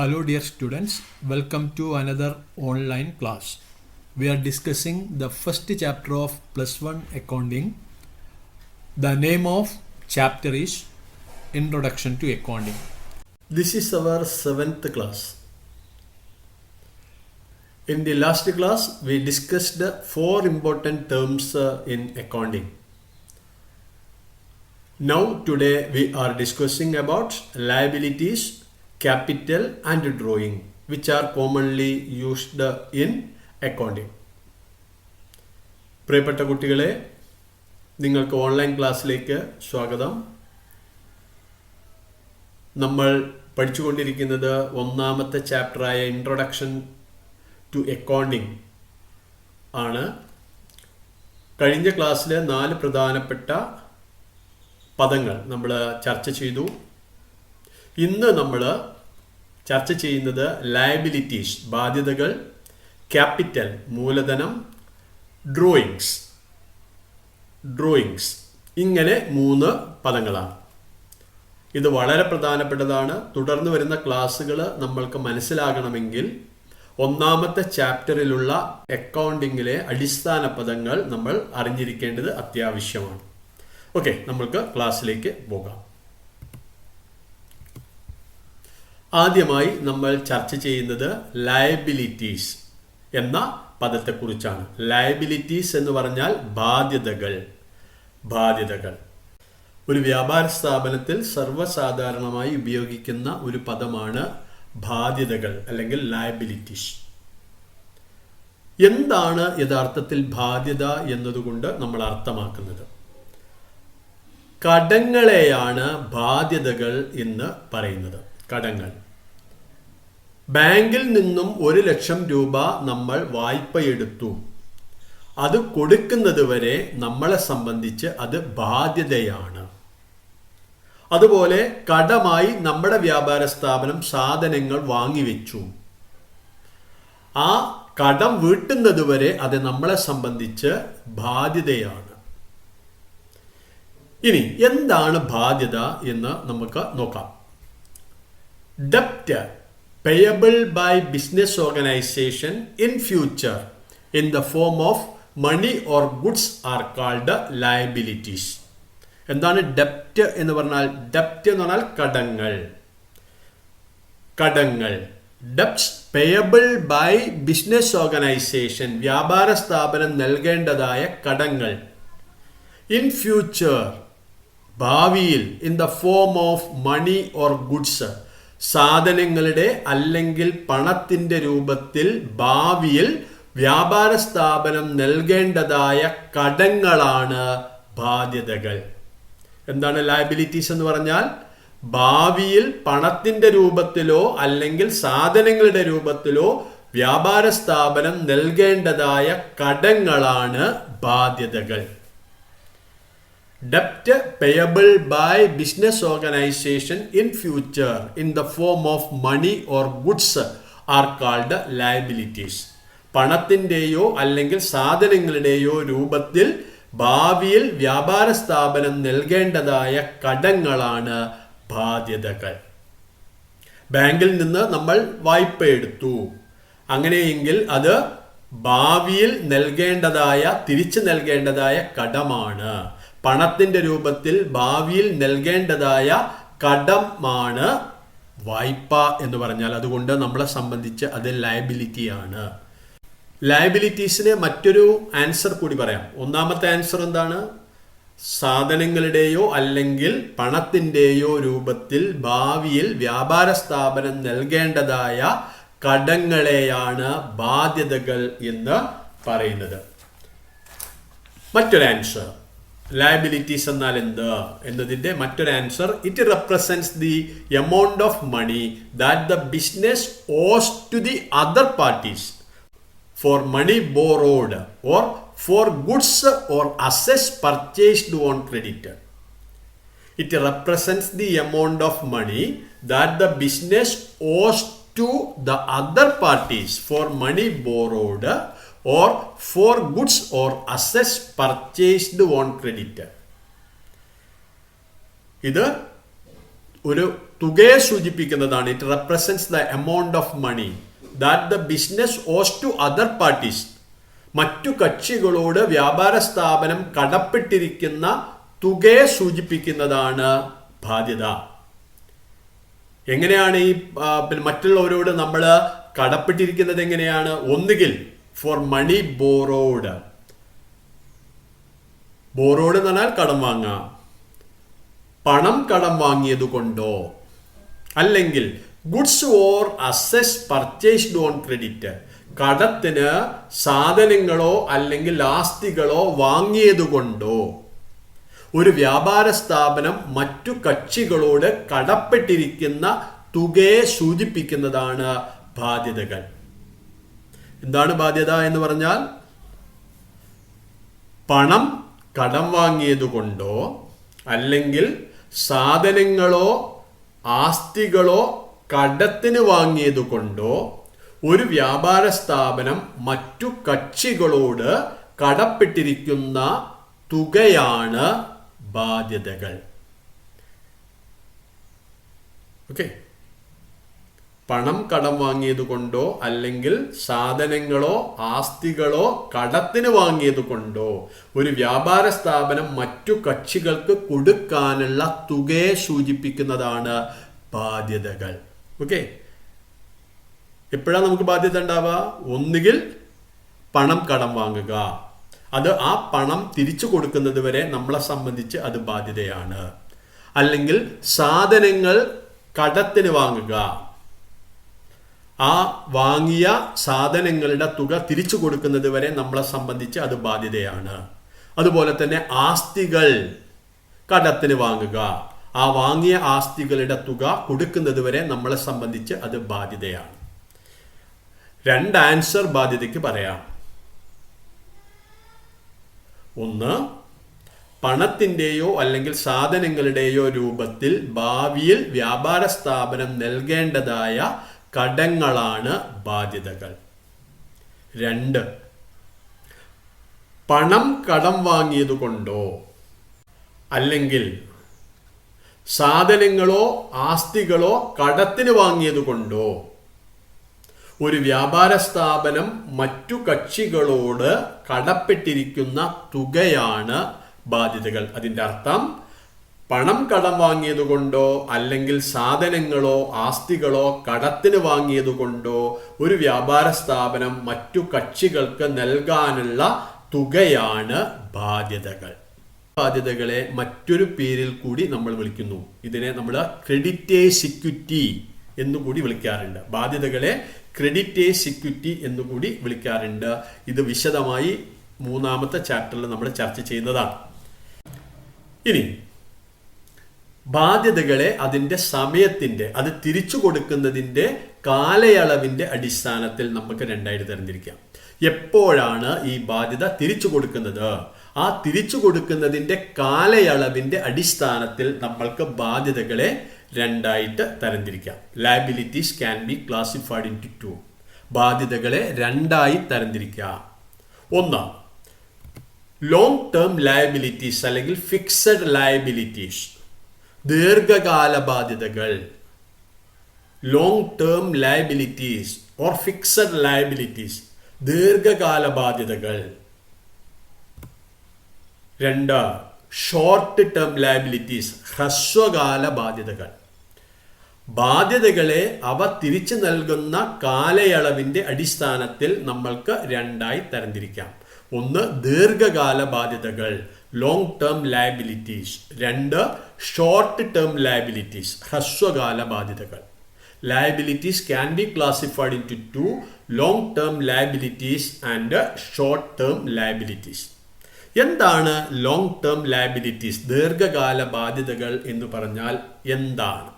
Hello dear students, welcome to another online class. We are discussing the first chapter of plus 1 accounting. The name of chapter is Introduction to Accounting. This is our 7th class. In the last class we discussed 4 important terms in accounting. Now today we are discussing about liabilities, capital and drawing, which are commonly used in accounting. പ്രിയപ്പെട്ട കുട്ടികളെ, നിങ്ങൾക്ക് online ക്ലാസ്സിലേക്ക് സ്വാഗതം. നമ്മൾ പഠിച്ചുകൊണ്ടിരിക്കുന്നത് ഒന്നാമത്തെ ചാപ്റ്ററായ introduction to accounting ആണ്. കഴിഞ്ഞ ക്ലാസ്സിൽ 4 പ്രധാനപ്പെട്ട പദങ്ങൾ നമ്മൾ ചർച്ച ചെയ്തു. ഇന്ന് നമ്മൾ ചർച്ച ചെയ്യുന്നത് ലയബിലിറ്റീസ്, ബാധ്യതകൾ, ക്യാപിറ്റൽ, മൂലധനം, ഡ്രോയിങ്സ് ഇങ്ങനെ 3 പദങ്ങളാണ്. ഇത് വളരെ പ്രധാനപ്പെട്ടതാണ്. തുടർന്ന് വരുന്ന ക്ലാസ്സുകൾ നമ്മൾക്ക് മനസ്സിലാകണമെങ്കിൽ ഒന്നാമത്തെ ചാപ്റ്ററിലുള്ള അക്കൗണ്ടിങ്ങിലെ അടിസ്ഥാന പദങ്ങൾ നമ്മൾ അറിഞ്ഞിരിക്കേണ്ടത് അത്യാവശ്യമാണ്. ഓക്കെ, നമ്മൾക്ക് ക്ലാസ്സിലേക്ക് പോകാം. ആദ്യമായി നമ്മൾ ചർച്ച ചെയ്യുന്നത് ലയബിലിറ്റീസ് എന്ന പദത്തെക്കുറിച്ചാണ്. ലയബിലിറ്റീസ് എന്ന് പറഞ്ഞാൽ ബാധ്യതകൾ. ഒരു വ്യാപാര സ്ഥാപനത്തിൽ സർവ്വസാധാരണമായി ഉപയോഗിക്കുന്ന ഒരു പദമാണ് ബാധ്യതകൾ അല്ലെങ്കിൽ ലയബിലിറ്റീസ്. എന്താണ് യഥാർത്ഥത്തിൽ ബാധ്യത എന്നതുകൊണ്ട് നമ്മൾ അർത്ഥമാക്കുന്നത്? കടങ്ങളെയാണ് ബാധ്യതകൾ എന്ന് പറയുന്നത്. കടങ്ങൾ. ബാങ്കിൽ നിന്നും 1 ലക്ഷം രൂപ നമ്മൾ വായ്പയെടുത്തു. അത് കൊടുക്കുന്നത് വരെ നമ്മളെ സംബന്ധിച്ച് അത് ബാധ്യതയാണ്. അതുപോലെ കടമായി നമ്മുടെ വ്യാപാര സ്ഥാപനം സാധനങ്ങൾ വാങ്ങിവെച്ചു. ആ കടം വീട്ടുന്നത് വരെ അത് നമ്മളെ സംബന്ധിച്ച് ബാധ്യതയാണ്. ഇനി എന്താണ് ബാധ്യത എന്ന് നമുക്ക് നോക്കാം. Debt payable by business organization in future in the form of money or goods are called liabilities. എന്താണ് ഡെപ്റ്റ് എന്ന് പറഞ്ഞാൽ? ഡെപ്റ്റ് എന്ന് പറഞ്ഞാൽ കടങ്ങൾ. Debts payable by business organisation, വ്യാപാര സ്ഥാപനം നൽകേണ്ടതായ കടങ്ങൾ. ഇൻ ഫ്യൂച്ചർ, ഭാവിയിൽ. In the form of money or goods, സാധനങ്ങളുടെ അല്ലെങ്കിൽ പണത്തിന്റെ രൂപത്തിൽ ഭാവിയിൽ വ്യാപാര സ്ഥാപനം നൽകേണ്ടതായ കടങ്ങളാണ് ബാധ്യതകൾ. എന്താണ് ലയബിലിറ്റീസ് എന്ന് പറഞ്ഞാൽ? ഭാവിയിൽ പണത്തിന്റെ രൂപത്തിലോ അല്ലെങ്കിൽ സാധനങ്ങളുടെ രൂപത്തിലോ വ്യാപാര സ്ഥാപനം നൽകേണ്ടതായ കടങ്ങളാണ് ബാധ്യതകൾ. Debt payable by business organization in future in the form of money or goods are called liabilities. പണത്തിൻ്റെയോ അല്ലെങ്കിൽ സാധനങ്ങളുടെയോ രൂപത്തിൽ ഭാവിയിൽ വ്യാപാര സ്ഥാപനം നൽകേണ്ടതായ കടങ്ങളാണ് ബാധ്യതകൾ. ബാങ്കിൽ നിന്ന് നമ്മൾ വായ്പ എടുത്തു. അങ്ങനെയെങ്കിൽ അത് ഭാവിയിൽ തിരിച്ചു നൽകേണ്ടതായ കടമാണ്. പണത്തിന്റെ രൂപത്തിൽ ഭാവിയിൽ നൽകേണ്ടതായ കടമാണ് വായ്പ എന്ന് പറഞ്ഞാൽ. അതുകൊണ്ട് നമ്മളെ സംബന്ധിച്ച് അത് ലയബിലിറ്റിയാണ്. ലയബിലിറ്റീസിന് മറ്റൊരു ആൻസർ കൂടി പറയാം. ഒന്നാമത്തെ ആൻസർ എന്താണ്? സാധനങ്ങളുടെയോ അല്ലെങ്കിൽ പണത്തിൻ്റെയോ രൂപത്തിൽ ഭാവിയിൽ വ്യാപാര സ്ഥാപനം നൽകേണ്ടതായ കടങ്ങളെയാണ് ബാധ്യതകൾ എന്ന് പറയുന്നത്. മറ്റൊരു ആൻസർ, ലയബിലിറ്റീസ് എന്നാൽ എന്ത് എന്നതിന്റെ മറ്റൊരു answer, it represents the amount of money that the business owes to the other parties for money borrowed or for goods or assets purchased on credit. It represents the amount of money that the business owes to the other parties for money borrowed or for goods or assets purchased on credit. ഇത് ഒരു തുകയെ സൂചിപ്പിക്കുന്നതാണ്. It represents the amount of money that the business owes to other parties. മറ്റു കക്ഷികളോട് വ്യാപാര സ്ഥാപനം കടപ്പെട്ടിരിക്കുന്ന തുകയെ സൂചിപ്പിക്കുന്നതാണ് ബാധ്യത. എങ്ങനെയാണ് ഈ മറ്റുള്ളവരോട് നമ്മൾ കടപ്പെട്ടിരിക്കുന്നത്? എങ്ങനെയാണ്? ഒന്നുകിൽ ഫോർ മണി ബോറോഡ്. ബോറോഡ് എന്ന് പറഞ്ഞാൽ കടം വാങ്ങാം. പണം കടം വാങ്ങിയത് കൊണ്ടോ, അല്ലെങ്കിൽ goods or assets purchased on credit. കടത്തിന് സാധനങ്ങളോ അല്ലെങ്കിൽ ആസ്തികളോ വാങ്ങിയത് കൊണ്ടോ ഒരു വ്യാപാര സ്ഥാപനം മറ്റു കക്ഷികളോട് കടപ്പെട്ടിരിക്കുന്ന തുകയെ സൂചിപ്പിക്കുന്നതാണ് ബാധ്യതകൾ. എന്താണ് ബാധ്യത എന്ന് പറഞ്ഞാൽ? പണം കടം വാങ്ങിയത് കൊണ്ടോ അല്ലെങ്കിൽ സാധനങ്ങളോ ആസ്തികളോ കടത്തിന് വാങ്ങിയത് കൊണ്ടോ ഒരു വ്യാപാര സ്ഥാപനം മറ്റു കക്ഷികളോട് കടപ്പെട്ടിരിക്കുന്ന തുകയാണ് ബാധ്യതകൾ. ഓക്കെ. പണം കടം വാങ്ങിയത് കൊണ്ടോ അല്ലെങ്കിൽ സാധനങ്ങളോ ആസ്തികളോ കടത്തിന് വാങ്ങിയത് കൊണ്ടോ ഒരു വ്യാപാര സ്ഥാപനം മറ്റു കക്ഷികൾക്ക് കൊടുക്കാനുള്ള തുകയെ സൂചിപ്പിക്കുന്നതാണ് ബാധ്യതകൾ. ഓക്കെ. എപ്പോഴാണ് നമുക്ക് ബാധ്യത ഉണ്ടാവുക? ഒന്നുകിൽ പണം കടം വാങ്ങുക, അത് ആ പണം തിരിച്ചു കൊടുക്കുന്നത് വരെ നമ്മളെ സംബന്ധിച്ച് അത് ബാധ്യതയാണ്. അല്ലെങ്കിൽ സാധനങ്ങൾ കടത്തിന് വാങ്ങുക, ആ വാങ്ങിയ സാധനങ്ങളുടെ തുക തിരിച്ചു കൊടുക്കുന്നത് വരെ നമ്മളെ സംബന്ധിച്ച് അത് ബാധ്യതയാണ്. അതുപോലെ തന്നെ ആസ്തികൾ കടത്തിന് വാങ്ങുക, ആ വാങ്ങിയ ആസ്തികളുടെ തുക കൊടുക്കുന്നത് വരെ നമ്മളെ സംബന്ധിച്ച് അത് ബാധ്യതയാണ്. രണ്ട് ആൻസർ ബാധ്യതയ്ക്ക് പറയാം. ഒന്ന്, പണത്തിൻ്റെയോ അല്ലെങ്കിൽ സാധനങ്ങളുടെയോ രൂപത്തിൽ ഭാവിയിൽ വ്യാപാര സ്ഥാപനം നൽകേണ്ടതായ കടങ്ങളാണ് ബാധ്യതകൾ. രണ്ട്, പണം കടം വാങ്ങിയത് കൊണ്ടോ അല്ലെങ്കിൽ സാധനങ്ങളോ ആസ്തികളോ കടത്തിന് വാങ്ങിയത് കൊണ്ടോ ഒരു വ്യാപാര സ്ഥാപനം മറ്റു കക്ഷികളോട് കടപ്പെട്ടിരിക്കുന്ന തുകയാണ് ബാധ്യതകൾ. അതിൻ്റെ അർത്ഥം പണം കടം വാങ്ങിയത് കൊണ്ടോ അല്ലെങ്കിൽ സാധനങ്ങളോ ആസ്തികളോ കടത്തിന് വാങ്ങിയത് കൊണ്ടോ ഒരു വ്യാപാര സ്ഥാപനം മറ്റു കക്ഷികൾക്ക് നൽകാനുള്ള തുകയാണ് ബാധ്യതകൾ. ബാധ്യതകളെ മറ്റൊരു പേരിൽ കൂടി നമ്മൾ വിളിക്കുന്നു. ഇതിനെ നമ്മൾ ക്രെഡിറ്റേഴ്സ് ഇക്വിറ്റി എന്നുകൂടി വിളിക്കാറുണ്ട്. ബാധ്യതകളെ ക്രെഡിറ്റേഴ്സ് ഇക്വിറ്റി എന്നുകൂടി വിളിക്കാറുണ്ട്. ഇത് വിശദമായി മൂന്നാമത്തെ ചാപ്റ്ററിൽ നമ്മൾ ചർച്ച ചെയ്യുന്നതാണ്. ഇനി ബാധ്യതകളെ അതിൻ്റെ സമയത്തിൻ്റെ, അത് തിരിച്ചു കൊടുക്കുന്നതിൻ്റെ കാലയളവിൻ്റെ അടിസ്ഥാനത്തിൽ നമുക്ക് രണ്ടായിട്ട് തരംതിരിക്കാം. എപ്പോഴാണ് ഈ ബാധ്യത തിരിച്ചു കൊടുക്കുന്നത്? ആ തിരിച്ചു കൊടുക്കുന്നതിൻ്റെ കാലയളവിൻ്റെ അടിസ്ഥാനത്തിൽ നമ്മൾക്ക് ബാധ്യതകളെ രണ്ടായിട്ട് തരംതിരിക്കാം. Liabilities can be classified in two. ബാധ്യതകളെ രണ്ടായി തരംതിരിക്കാം. ഒന്ന്, ലോങ് ടേം ലയബിലിറ്റീസ് അല്ലെങ്കിൽ ഫിക്സഡ് ലയബിലിറ്റീസ്, ദീർഘകാല ബാധ്യതകൾ. Long term liabilities or fixed liabilities, ദീർഘകാല ബാധ്യതകൾ. രണ്ട്, ഷോർട്ട് ടേം ലയബിലിറ്റീസ്, ഹ്രസ്വകാല ബാധ്യതകൾ. ബാധ്യതകളെ അവ തിരിച്ചു നൽകുന്ന കാലയളവിൻ്റെ അടിസ്ഥാനത്തിൽ നമ്മൾക്ക് രണ്ടായി തരംതിരിക്കാം. ഒന്ന്, ദീർഘകാല ബാധ്യതകൾ, ലോങ് ടേം ലയബിലിറ്റീസ്. രണ്ട്, ഷോർട്ട് ടേം ലയബിലിറ്റീസ്, ഹ്രസ്വകാല ബാധ്യതകൾ. Liabilities can be classified in to long term liabilities and short term liabilities. എന്താണ് ലോങ് ടേം ലയബിലിറ്റീസ്, ദീർഘകാല ബാധ്യതകൾ എന്ന് പറഞ്ഞാൽ എന്താണ്?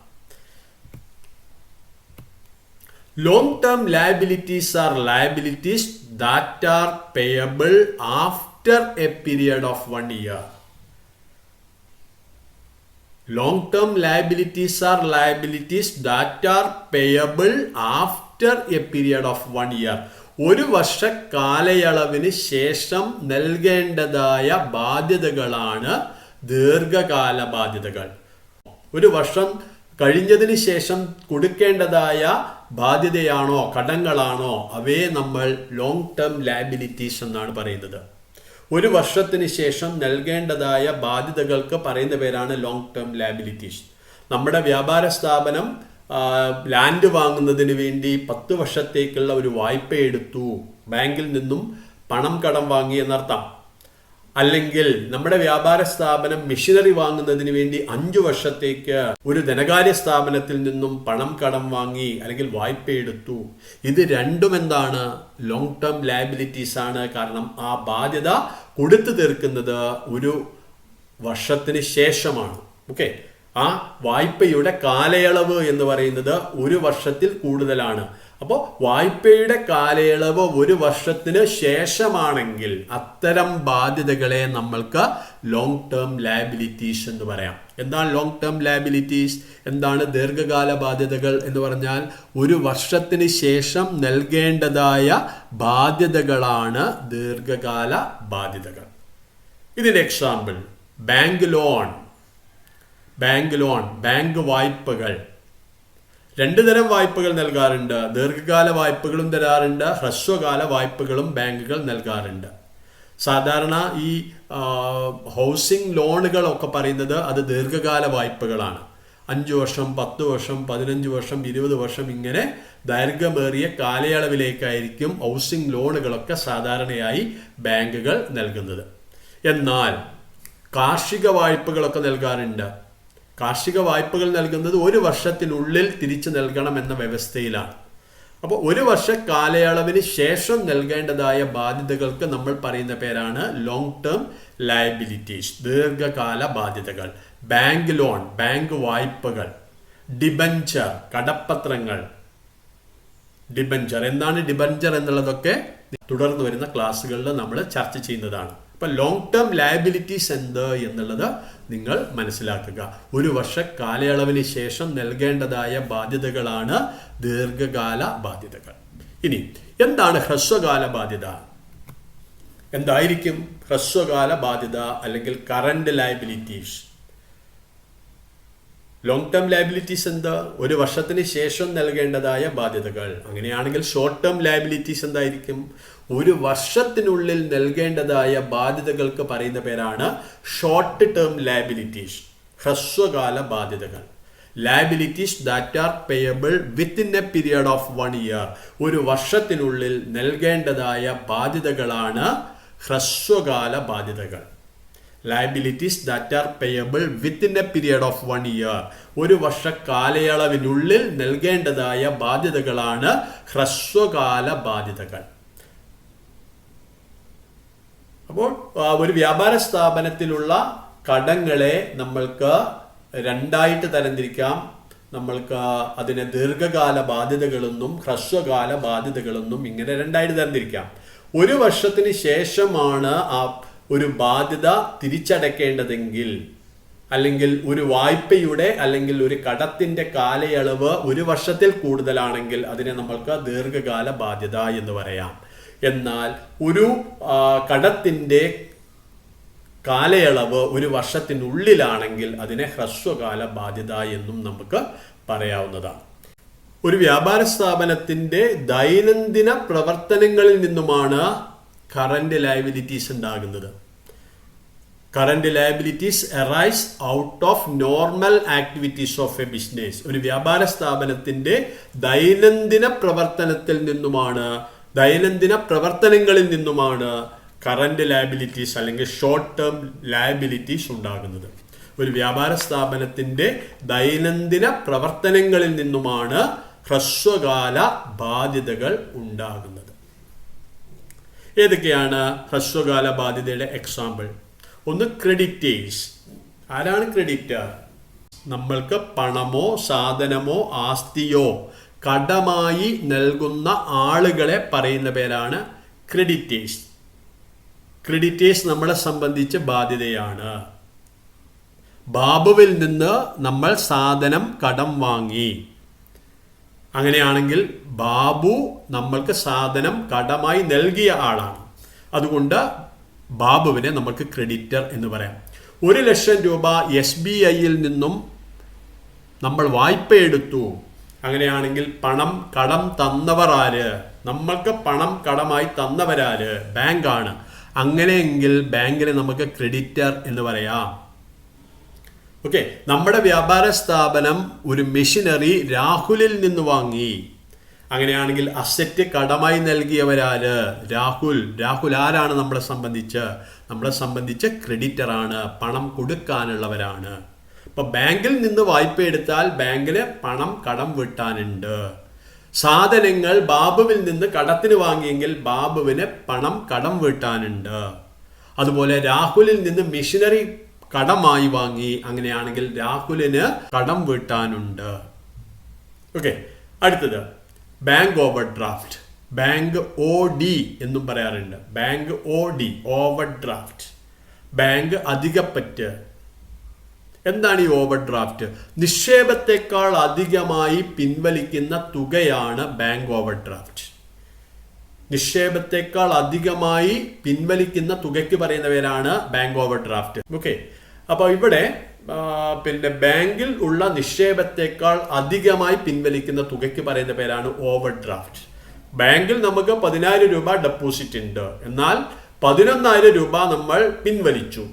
Long term liabilities are liabilities that are payable after a period of 1 year. Long term liabilities are liabilities that are payable after a period of 1 year. ഒരു വർഷ കാലയളവിന് ശേഷം നൽകേണ്ടതായ ബാധ്യതകളാണ് ദീർഘകാല ബാധ്യതകൾ. ഒരു വർഷം കഴിഞ്ഞതിന് ശേഷം കൊടുക്കേണ്ടതായ ബാധ്യതയാണോ കടങ്ങളാണോ അവയെ നമ്മൾ ലോങ് ടേം ലയബിലിറ്റീസ് എന്നാണ് പറയുന്നത്. ഒരു വർഷത്തിന് ശേഷം നൽകേണ്ടതായ ബാധ്യതകൾക്ക് പറയുന്ന പേരാണ് ലോങ് ടേം ലയബിലിറ്റീസ്. നമ്മുടെ വ്യാപാര സ്ഥാപനം ലാൻഡ് വാങ്ങുന്നതിന് വേണ്ടി 10 വർഷത്തേക്കുള്ള ഒരു വായ്പ എടുത്തു, ബാങ്കിൽ നിന്നും പണം കടം വാങ്ങി എന്നർത്ഥം. അല്ലെങ്കിൽ നമ്മുടെ വ്യാപാര സ്ഥാപനം മെഷീനറി വാങ്ങുന്നതിന് വേണ്ടി 5 വർഷത്തേക്ക് ഒരു ധനകാര്യ സ്ഥാപനത്തിൽ നിന്നും പണം കടം വാങ്ങി അല്ലെങ്കിൽ വായ്പ എടുത്തു. ഇത് രണ്ടും എന്താണ്? ലോങ് ടേം ലയബിലിറ്റീസ് ആണ്. കാരണം ആ ബാധ്യത കൊടുത്തു തീർക്കുന്നത് ഒരു വർഷത്തിന് ശേഷമാണ്. ഓക്കെ, ആ വായ്പയുടെ കാലയളവ് എന്ന് പറയുന്നത് ഒരു വർഷത്തിൽ കൂടുതലാണ്. അപ്പോൾ വായ്പയുടെ കാലയളവ് ഒരു വർഷത്തിന് ശേഷമാണെങ്കിൽ അത്തരം ബാധ്യതകളെ നമ്മൾക്ക് ലോങ് ടേം ലയബിലിറ്റീസ് എന്ന് പറയാം. എന്താണ് ലോങ് ടേം ലയബിലിറ്റീസ്? എന്താണ് ദീർഘകാല ബാധ്യതകൾ എന്ന് പറഞ്ഞാൽ ഒരു വർഷത്തിന് ശേഷം നൽകേണ്ടതായ ബാധ്യതകളാണ് ദീർഘകാല ബാധ്യതകൾ. ഇതിന്റെ എക്സാമ്പിൾ ബാങ്ക് ലോൺ, ബാങ്ക് വായ്പകൾ. 2 തരം വായ്പകൾ നൽകാറുണ്ട്. ദീർഘകാല വായ്പകളും തരാറുണ്ട്, ഹ്രസ്വകാല വായ്പകളും ബാങ്കുകൾ നൽകാറുണ്ട്. സാധാരണ ഈ ഹൗസിംഗ് ലോണുകളൊക്കെ പറയുന്നത് അത് ദീർഘകാല വായ്പകളാണ്. 5 വർഷം, 10 വർഷം, 15 വർഷം, 20 വർഷം ഇങ്ങനെ ദൈർഘ്യമേറിയ കാലയളവിലേക്കായിരിക്കും ഹൗസിംഗ് ലോണുകളൊക്കെ സാധാരണയായി ബാങ്കുകൾ നൽകുന്നത്. എന്നാൽ കാർഷിക വായ്പകളൊക്കെ നൽകാറുണ്ട്. കാർഷിക വായ്പകൾ നൽകുന്നത് ഒരു വർഷത്തിനുള്ളിൽ തിരിച്ചു നൽകണം എന്ന വ്യവസ്ഥയിലാണ്. അപ്പോൾ ഒരു വർഷ കാലയളവിന് ശേഷം നൽകേണ്ടതായ ബാധ്യതകൾക്ക് നമ്മൾ പറയുന്ന പേരാണ് ലോങ് ടേം ലയബിലിറ്റീസ്, ദീർഘകാല ബാധ്യതകൾ. ബാങ്ക് ലോൺ, ബാങ്ക് വായ്പകൾ. ഡിബഞ്ചർ, കടപ്പത്രങ്ങൾ. ഡിബഞ്ചർ എന്താണ് ഡിബഞ്ചർ എന്നുള്ളതൊക്കെ തുടർന്ന് വരുന്ന ക്ലാസ്സുകളിൽ നമ്മൾ ചർച്ച ചെയ്യുന്നതാണ്. അപ്പൊ ലോങ് ടേം ലയബിലിറ്റീസ് എന്ത് എന്നുള്ളത് നിങ്ങൾ മനസ്സിലാക്കുക. ഒരു വർഷ കാലയളവിന് ശേഷം നൽകേണ്ടതായ ബാധ്യതകളാണ് ദീർഘകാല ബാധ്യതകൾ. ഇനി എന്താണ് ഹ്രസ്വകാല ബാധ്യത? എന്തായിരിക്കും ഹ്രസ്വകാല ബാധ്യത അല്ലെങ്കിൽ current liabilities? Long term liabilities എന്താ? ഒരു വർഷത്തിന് ശേഷം നൽകേണ്ടതായ ബാധ്യതകൾ. അങ്ങനെയാണെങ്കിൽ ഷോർട്ട് ടേം ലയബിലിറ്റീസ് എന്തായിരിക്കും? ഒരു വർഷത്തിനുള്ളിൽ നൽകേണ്ടതായ ബാധ്യതകൾക്ക് പറയുന്ന പേരാണ് ഷോർട്ട് ടേം ലയബിലിറ്റീസ്, ഹ്രസ്വകാല ബാധ്യതകൾ. Liabilities that are payable within A period of 1 year. ഒരു വർഷത്തിനുള്ളിൽ നൽകേണ്ടതായ ബാധ്യതകളാണ് ഹ്രസ്വകാല ബാധ്യതകൾ. Liabilities that are payable within A period of 1 year. ഒരു വർഷ കാലയളവിനുള്ളിൽ നൽകേണ്ടതായ ബാധ്യതകളാണ് ഹ്രസ്വകാല ബാധ്യതകൾ. അപ്പോൾ ഒരു വ്യാപാര സ്ഥാപനത്തിലുള്ള കടങ്ങളെ നമ്മൾക്ക് 2ആയിട്ട് തരംതിരിക്കാം. നമ്മൾക്ക് അതിനെ ദീർഘകാല ബാധ്യതകളെന്നും ഹ്രസ്വകാല ബാധ്യതകളെന്നും ഇങ്ങനെ 2ആയിട്ട് തരംതിരിക്കാം. ഒരു വർഷത്തിന് ശേഷമാണ് ആ ഒരു ബാധ്യത തിരിച്ചടയ്ക്കേണ്ടതെങ്കിൽ, അല്ലെങ്കിൽ ഒരു വായ്പയുടെ അല്ലെങ്കിൽ ഒരു കടത്തിന്റെ കാലയളവ് ഒരു വർഷത്തിൽ കൂടുതലാണെങ്കിൽ അതിനെ നമ്മൾക്ക് ദീർഘകാല ബാധ്യത എന്ന് പറയാം. എന്നാൽ ഒരു കടത്തിന്റെ കാലയളവ് ഒരു വർഷത്തിനുള്ളിലാണെങ്കിൽ അതിനെ ഹ്രസ്വകാല ബാധ്യത എന്നും നമുക്ക് പറയാവുന്നതാണ്. ഒരു വ്യാപാര സ്ഥാപനത്തിന്റെ ദൈനംദിന പ്രവർത്തനങ്ങളിൽ നിന്നുമാണ് കറന്റ് ലയബിലിറ്റീസ് ഉണ്ടാകുന്നത്. Current liabilities arise out of normal activities of A business. ഒരു വ്യാപാര സ്ഥാപനത്തിന്റെ ദൈനംദിന പ്രവർത്തനങ്ങളിൽ നിന്നുമാണ് കറന്റ് ലയബിലിറ്റീസ് അല്ലെങ്കിൽ ഷോർട്ട് ടേം ലയബിലിറ്റീസ് ഉണ്ടാകുന്നത്. ഒരു വ്യാപാര സ്ഥാപനത്തിന്റെ ദൈനംദിന പ്രവർത്തനങ്ങളിൽ നിന്നുമാണ് ഹ്രസ്വകാല ബാധ്യതകൾ ഉണ്ടാകുന്നത്. ഏതൊക്കെയാണ് ഹ്രസ്വകാല ബാധ്യതയുടെ എക്സാമ്പിൾ? ഒന്ന് ക്രെഡിറ്റേഴ്സ്. ആരാണ് ക്രെഡിറ്റർ? നമ്മൾക്ക് പണമോ സാധനമോ ആസ്തിയോ കടമായി നൽകുന്ന ആളുകളെ പറയുന്ന പേരാണ് ക്രെഡിറ്റേഴ്സ്. ക്രെഡിറ്റേഴ്സ് നമ്മളെ സംബന്ധിച്ച് ബാധ്യതയാണ്. ബാബുവിൽ നിന്ന് നമ്മൾ സാധനം കടം വാങ്ങി. അങ്ങനെയാണെങ്കിൽ ബാബു നമ്മൾക്ക് സാധനം കടമായി നൽകിയ ആളാണ്. അതുകൊണ്ട് ബാബുവിനെ നമുക്ക് ക്രെഡിറ്റർ എന്ന് പറയാം. 1 ലക്ഷം രൂപ SBIയിൽ നിന്നും നമ്മൾ വായ്പ എടുത്തു. അങ്ങനെയാണെങ്കിൽ കടം തന്നവർ ആര്? നമ്മൾക്ക് പണം കടമായി തന്നവരാര്? ബാങ്കാണ്. അങ്ങനെയെങ്കിൽ ബാങ്കിനെ നമുക്ക് ക്രെഡിറ്റർ എന്ന് പറയാം. ഓക്കെ, നമ്മുടെ വ്യാപാര സ്ഥാപനം ഒരു മെഷീനറി രാഹുലിൽ നിന്ന് വാങ്ങി. അങ്ങനെയാണെങ്കിൽ അസറ്റ് കടമായി നൽകിയവരാര്? രാഹുൽ ആരാണ്? നമ്മളെ സംബന്ധിച്ച് ക്രെഡിറ്റർ ആണ്, പണം കൊടുക്കാനുള്ളവരാണ്. ഇപ്പൊ ബാങ്കിൽ നിന്ന് വായ്പ എടുത്താൽ ബാങ്കിന് പണം കടം വീട്ടാനുണ്ട്. സാധനങ്ങൾ ബാബുവിൽ നിന്ന് കടത്തിന് വാങ്ങിയെങ്കിൽ ബാബുവിന് പണം കടം വീട്ടാനുണ്ട്. അതുപോലെ രാഹുലിൽ നിന്ന് മെഷീനറി കടമായി വാങ്ങി. അങ്ങനെയാണെങ്കിൽ രാഹുലിന് കടം വീട്ടാനുണ്ട്. ഓക്കെ, അടുത്തത് bank overdraft. Bank OD എന്നും പറയാറുണ്ട്. Bank OD, overdraft. Bank അധികപ്പറ്റ്. എന്താണ് ഈ ഓവർ ഡ്രാഫ്റ്റ്? നിക്ഷേപത്തെക്കാൾ അധികമായി പിൻവലിക്കുന്ന തുകയാണ് ബാങ്ക് ഓവർ ഡ്രാഫ്റ്റ്. നിക്ഷേപത്തെക്കാൾ അധികമായി പിൻവലിക്കുന്ന തുകയ്ക്ക് പറയുന്ന പേരാണ് ബാങ്ക് ഓവർ ഡ്രാഫ്റ്റ്. ഓക്കെ, അപ്പോൾ ഇവിടെ ബാങ്കിൽ ഉള്ള നിക്ഷേപത്തെക്കാൾ അധികമായി പിൻവലിക്കുന്ന തുകയ്ക്ക് പറയുന്ന പേരാണ് ഓവർ ഡ്രാഫ്റ്റ്. ബാങ്കിൽ നമുക്ക് 10,000 രൂപ ഡെപ്പോസിറ്റ് ഉണ്ട്, എന്നാൽ 11,000 രൂപ നമ്മൾ പിൻവലിച്ചു.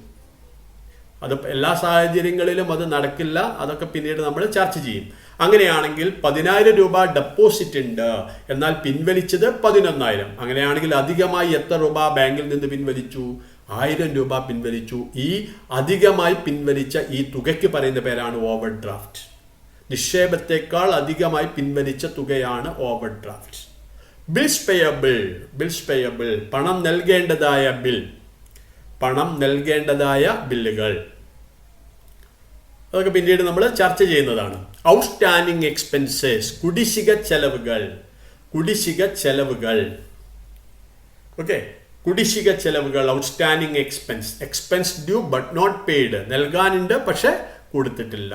അത് എല്ലാ സാഹചര്യങ്ങളിലും അത് നടക്കില്ല, അതൊക്കെ പിന്നീട് നമ്മൾ ചർച്ച ചെയ്യും. അങ്ങനെയാണെങ്കിൽ 10,000 രൂപ ഡെപ്പോസിറ്റ് ഉണ്ട്, എന്നാൽ പിൻവലിച്ചത് 11,000. അങ്ങനെയാണെങ്കിൽ അധികമായി എത്ര രൂപ ബാങ്കിൽ നിന്ന് പിൻവലിച്ചു? 1000 രൂപ പിൻവലിച്ചു. ഈ അധികമായി പിൻവലിച്ച ഈ തുകയ്ക്ക് പറയുന്ന പേരാണ് ഓവർ ഡ്രാഫ്റ്റ്. നിക്ഷേപത്തെക്കാൾ അധികമായി പിൻവലിച്ച തുകയാണ് ഓവർ ഡ്രാഫ്റ്റ്. ബിൽസ് പേയബിൾ, പണം നൽകേണ്ടതായ ബില്ലുകൾ. അതൊക്കെ പിന്നീട് നമ്മൾ ചർച്ച ചെയ്യുന്നതാണ്. ഔട്ട്സ്റ്റാൻഡിംഗ് എക്സ്പെൻസസ്, കുടിശ്ശിക ചെലവുകൾ. ഓക്കെ, കുടിശ്ശിക ചെലവുകൾ, outstanding expense due but not paid. നൽകാനുണ്ട് പക്ഷെ കൊടുത്തിട്ടില്ല.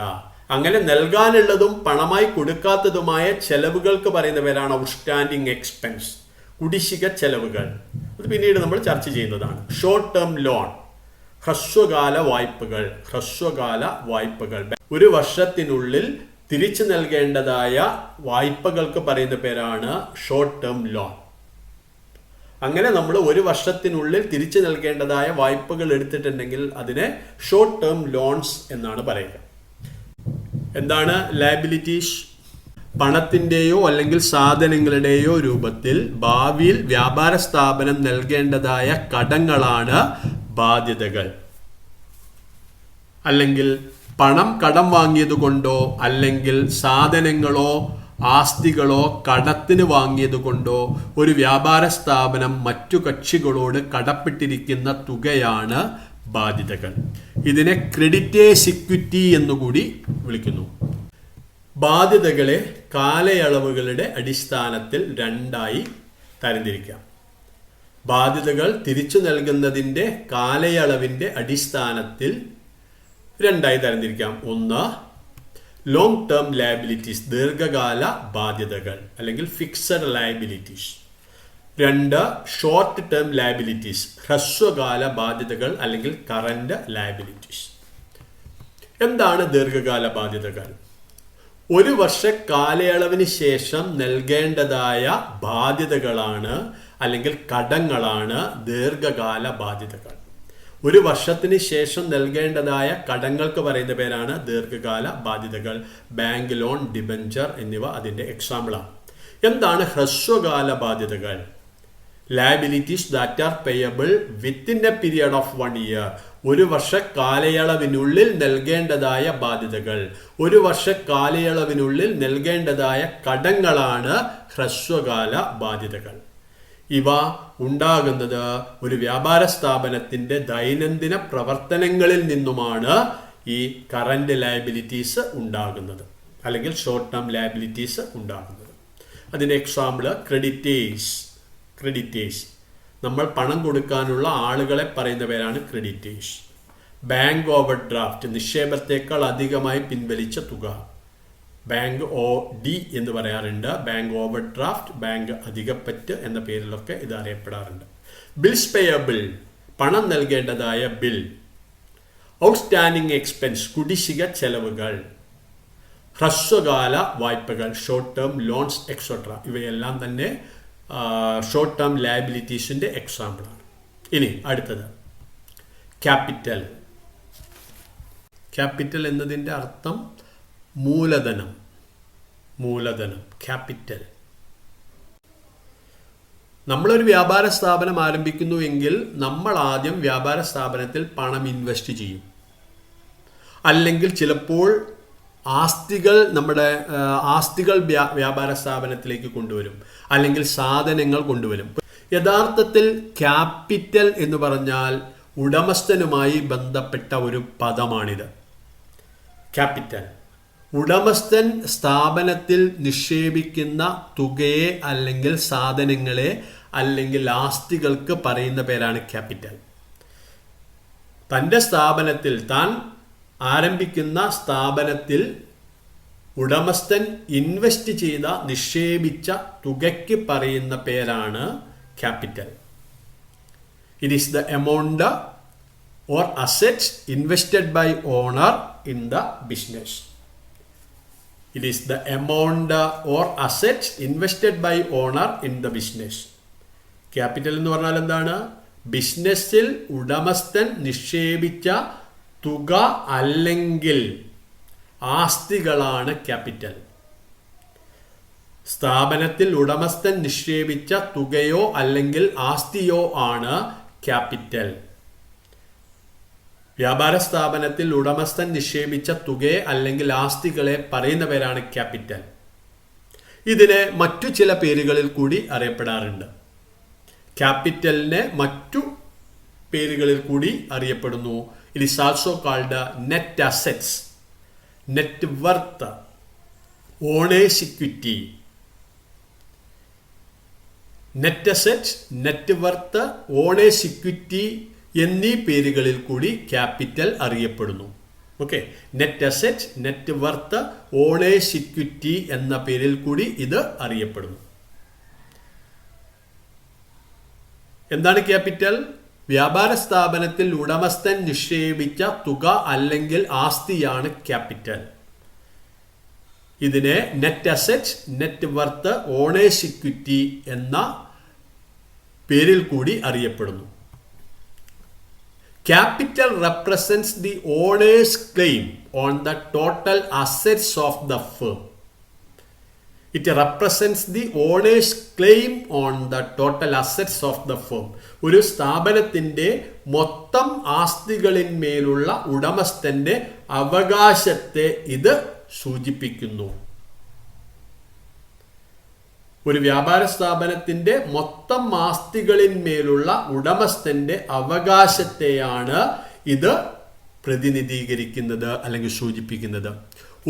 അങ്ങനെ നൽകാനുള്ളതും പണമായി കൊടുക്കാത്തതുമായ ചെലവുകൾക്ക് പറയുന്ന പേരാണ് ഔട്ട്സ്റ്റാൻഡിംഗ് എക്സ്പെൻസ്, കുടിശ്ശിക ചെലവുകൾ. അത് പിന്നീട് നമ്മൾ ചർച്ച ചെയ്യുന്നതാണ്. ഷോർട്ട് ടേം ലോൺ, ഹ്രസ്വകാല വായ്പകൾ. ഒരു വർഷത്തിനുള്ളിൽ തിരിച്ചു നൽകേണ്ടതായ വായ്പകൾക്ക് പറയുന്ന പേരാണ് ഷോർട്ട് ടേം ലോൺ. അങ്ങനെ നമ്മൾ ഒരു വർഷത്തിനുള്ളിൽ തിരിച്ചു നൽകേണ്ടതായ വായ്പകൾ എടുത്തിട്ടുണ്ടെങ്കിൽ അതിനെ ഷോർട്ട് ടേം ലോൺസ് എന്നാണ് പറയുക. എന്താണ് ലയബിലിറ്റീസ്? പണത്തിൻ്റെയോ അല്ലെങ്കിൽ സാധനങ്ങളുടെയോ രൂപത്തിൽ ഭാവിയിൽ വ്യാപാര സ്ഥാപനം നൽകേണ്ടതായ കടങ്ങളാണ് ബാധ്യതകൾ. അല്ലെങ്കിൽ പണം കടം വാങ്ങിയത് കൊണ്ടോ അല്ലെങ്കിൽ സാധനങ്ങളോ ആസ്തികളോ കടത്തിന് വാങ്ങിയത് കൊണ്ടോ ഒരു വ്യാപാര സ്ഥാപനം മറ്റു കക്ഷികളോട് കടപ്പെട്ടിരിക്കുന്ന തുകയാണ് ബാധ്യതകൾ. ഇതിനെ ക്രെഡിറ്റേഴ്സ് ഇക്വിറ്റി എന്നുകൂടി വിളിക്കുന്നു. ബാധ്യതകളെ കാലയളവുകളുടെ അടിസ്ഥാനത്തിൽ രണ്ടായി തരംതിരിക്കാം. ബാധ്യതകൾ തിരിച്ചു നൽകുന്നതിൻ്റെ കാലയളവിൻ്റെ അടിസ്ഥാനത്തിൽ രണ്ടായി തരംതിരിക്കാം. ഒന്ന്, ലോങ് ടേം ലയബിലിറ്റീസ്, ദീർഘകാല ബാധ്യതകൾ അല്ലെങ്കിൽ ഫിക്സഡ് ലയബിലിറ്റീസ്. രണ്ട്, ഷോർട്ട് ടേം ലയബിലിറ്റീസ്, ഹ്രസ്വകാല ബാധ്യതകൾ അല്ലെങ്കിൽ കറന്റ് ലയബിലിറ്റീസ്. എന്താണ് ദീർഘകാല ബാധ്യതകൾ? ഒരു വർഷ കാലയളവിന് ശേഷം നൽകേണ്ടതായ ബാധ്യതകളാണ് അല്ലെങ്കിൽ കടങ്ങളാണ് ദീർഘകാല ബാധ്യതകൾ. ഒരു വർഷത്തിന് ശേഷം നൽകേണ്ടതായ കടങ്ങൾക്ക് പറയുന്ന പേരാണ് ദീർഘകാല ബാധ്യതകൾ. ബാങ്ക് ലോൺ, ഡിബഞ്ചർ എന്നിവ അതിൻ്റെ എക്സാമ്പിളാണ്. എന്താണ് ഹ്രസ്വകാല ബാധ്യതകൾ? Liabilities that are payable within A period of 1 year. ഒരു വർഷ കാലയളവിനുള്ളിൽ നൽകേണ്ടതായ ബാധ്യതകൾ, ഒരു വർഷ കാലയളവിനുള്ളിൽ നൽകേണ്ടതായ കടങ്ങളാണ് ഹ്രസ്വകാല ബാധ്യതകൾ. ഇവ ഉണ്ടാകുന്നത് ഒരു വ്യാപാര സ്ഥാപനത്തിൻ്റെ ദൈനംദിന പ്രവർത്തനങ്ങളിൽ നിന്നുമാണ് ഈ കറന്റ് ലയബിലിറ്റീസ് ഉണ്ടാകുന്നത് അല്ലെങ്കിൽ ഷോർട്ട് ടേം ലയബിലിറ്റീസ് ഉണ്ടാകുന്നത്. അതിൻ്റെ എക്സാമ്പിൾ ക്രെഡിറ്റേഴ്സ്. നമ്മൾ പണം കൊടുക്കാനുള്ള ആളുകളെ പറയുന്ന പേരാണ് ക്രെഡിറ്റേഴ്സ്. ബാങ്ക് ഓവർ ഡ്രാഫ്റ്റ്, നിക്ഷേപത്തേക്കാൾ അധികമായി പിൻവലിച്ച തുക. ബാങ്ക് OD എന്ന് പറയാറുണ്ട്. ബാങ്ക് ഓവർ ഡ്രാഫ്റ്റ്, ബാങ്ക് അധികപ്പറ്റ് എന്ന പേരിലൊക്കെ ഇത് അറിയപ്പെടാറുണ്ട്. ബിൽസ് പേയബിൾ, പണം നൽകേണ്ടതായ ബിൽ. ഔട്ട്സ്റ്റാൻഡിംഗ് എക്സ്പെൻസ്, കുടിശ്ശിക ചെലവുകൾ. ഹ്രസ്വകാല വായ്പകൾ, ഷോർട്ട് ടേം ലോൺസ് എക്സെട്ര, ഇവയെല്ലാം തന്നെ ഷോർട്ട് ടേം ലയബിലിറ്റീസിൻ്റെ എക്സാമ്പിളാണ്. ഇനി അടുത്തത് ക്യാപിറ്റൽ. ക്യാപിറ്റൽ എന്നതിൻ്റെ അർത്ഥം മൂലധനം. മൂലധനം, ക്യാപിറ്റൽ. നമ്മളൊരു വ്യാപാര സ്ഥാപനം ആരംഭിക്കുന്നു എങ്കിൽ നമ്മൾ ആദ്യം വ്യാപാര സ്ഥാപനത്തിൽ പണം ഇൻവെസ്റ്റ് ചെയ്യും. അല്ലെങ്കിൽ ചിലപ്പോൾ നമ്മുടെ ആസ്തികൾ വ്യാപാര സ്ഥാപനത്തിലേക്ക് കൊണ്ടുവരും, അല്ലെങ്കിൽ സാധനങ്ങൾ കൊണ്ടുവരും. യഥാർത്ഥത്തിൽ ക്യാപിറ്റൽ എന്ന് പറഞ്ഞാൽ ഉടമസ്ഥനുമായി ബന്ധപ്പെട്ട ഒരു പദമാണിത്. ക്യാപിറ്റൽ ഉടമസ്ഥൻ സ്ഥാപനത്തിൽ നിക്ഷേപിക്കുന്ന തുകയെ അല്ലെങ്കിൽ സാധനങ്ങളെ അല്ലെങ്കിൽ ആസ്തികൾക്ക് പറയുന്ന പേരാണ് ക്യാപിറ്റൽ. തൻ്റെ സ്ഥാപനത്തിൽ, താൻ ആരംഭിക്കുന്ന സ്ഥാപനത്തിൽ ഉടമസ്ഥൻ ഇൻവെസ്റ്റ് ചെയ്ത, നിക്ഷേപിച്ച തുകയ്ക്ക് പറയുന്ന പേരാണ് capital. It is the amount or assets invested by owner in the business. It is the amount or assets invested by owner in the business. Capital എന്ന് പറഞ്ഞാൽ എന്താണ്? ബിസിനസ്സിൽ ഉടമസ്ഥൻ നിക്ഷേപിച്ച തുക അല്ലെങ്കിൽ ആസ്തികളാണ് ക്യാപിറ്റൽ. സ്ഥാപനത്തിൽ ഉടമസ്ഥൻ നിക്ഷേപിച്ച തുകയോ അല്ലെങ്കിൽ ആസ്തിയോ ആണ് ക്യാപിറ്റൽ. വ്യാപാര സ്ഥാപനത്തിൽ ഉടമസ്ഥൻ നിക്ഷേപിച്ച തുകയെ അല്ലെങ്കിൽ ആസ്തികളെ പറയുന്ന പേരാണ് ക്യാപിറ്റൽ. ഇതിനെ മറ്റു ചില പേരുകളിൽ കൂടി അറിയപ്പെടാറുണ്ട്. ക്യാപിറ്റലിനെ മറ്റു പേരുകളിൽ കൂടി അറിയപ്പെടുന്നു. It is also called net assets, net worth, owner's equity. Net assets, net worth, owner's equity എന്നീ പേരുകളിൽ കൂടി ക്യാപിറ്റൽ അറിയപ്പെടുന്നു. Okay, net asset, net worth, owner's equity എന്ന പേരിൽ കൂടി ഇത് അറിയപ്പെടുന്നു. എന്താണ് ക്യാപിറ്റൽ? വ്യാപാര സ്ഥാപനത്തിൽ ഉടമസ്ഥൻ നിക്ഷേപിച്ച തുക അല്ലെങ്കിൽ ആസ്തിയാണ് ക്യാപിറ്റൽ. ഇതിനെ net asset, net worth, owner's equity എന്ന പേരിൽ കൂടി അറിയപ്പെടുന്നു. Capital represents the owner's claim on the total assets of the firm. It represents the owner's claim on the total assets of the firm. ഒരു സ്ഥാപനത്തിന്റെ മൊത്തം ആസ്തികളിന്മേലുള്ള ഉടമസ്ഥന്റെ അവകാശത്തെ ഇത് സൂചിപ്പിക്കുന്നു. ഒരു വ്യാപാര സ്ഥാപനത്തിന്റെ മൊത്തം ആസ്തികളിന്മേലുള്ള ഉടമസ്ഥന്റെ അവകാശത്തെയാണ് ഇത് പ്രതിനിധീകരിക്കുന്നത് അല്ലെങ്കിൽ സൂചിപ്പിക്കുന്നത്.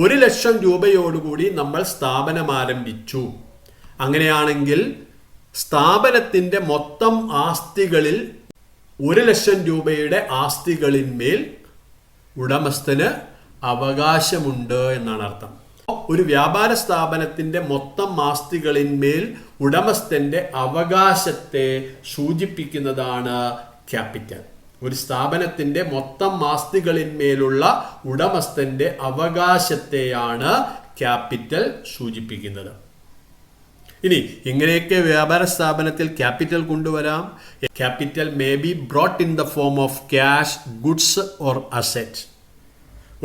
1,00,000 രൂപയോടുകൂടി നമ്മൾ സ്ഥാപനം ആരംഭിച്ചു. അങ്ങനെയാണെങ്കിൽ സ്ഥാപനത്തിന്റെ മൊത്തം ആസ്തികളിൽ 1,00,000 രൂപയുടെ ആസ്തികളിന്മേൽ ഉടമസ്ഥന് അവകാശമുണ്ട് എന്നാണ് അർത്ഥം. ഒരു വ്യാപാര സ്ഥാപനത്തിന്റെ മൊത്തം ആസ്തികളിന്മേൽ ഉടമസ്ഥന്റെ അവകാശത്തെ സൂചിപ്പിക്കുന്നതാണ് ക്യാപിറ്റൽ. ഒരു സ്ഥാപനത്തിന്റെ മൊത്തം ആസ്തികളിന്മേലുള്ള ഉടമസ്ഥന്റെ അവകാശത്തെയാണ് ക്യാപിറ്റൽ സൂചിപ്പിക്കുന്നത്. ഇനി എങ്ങനെയൊക്കെ വ്യാപാര സ്ഥാപനത്തിൽ ക്യാപിറ്റൽ കൊണ്ടുവരാം? Capital may be brought in the form of cash, goods or asset.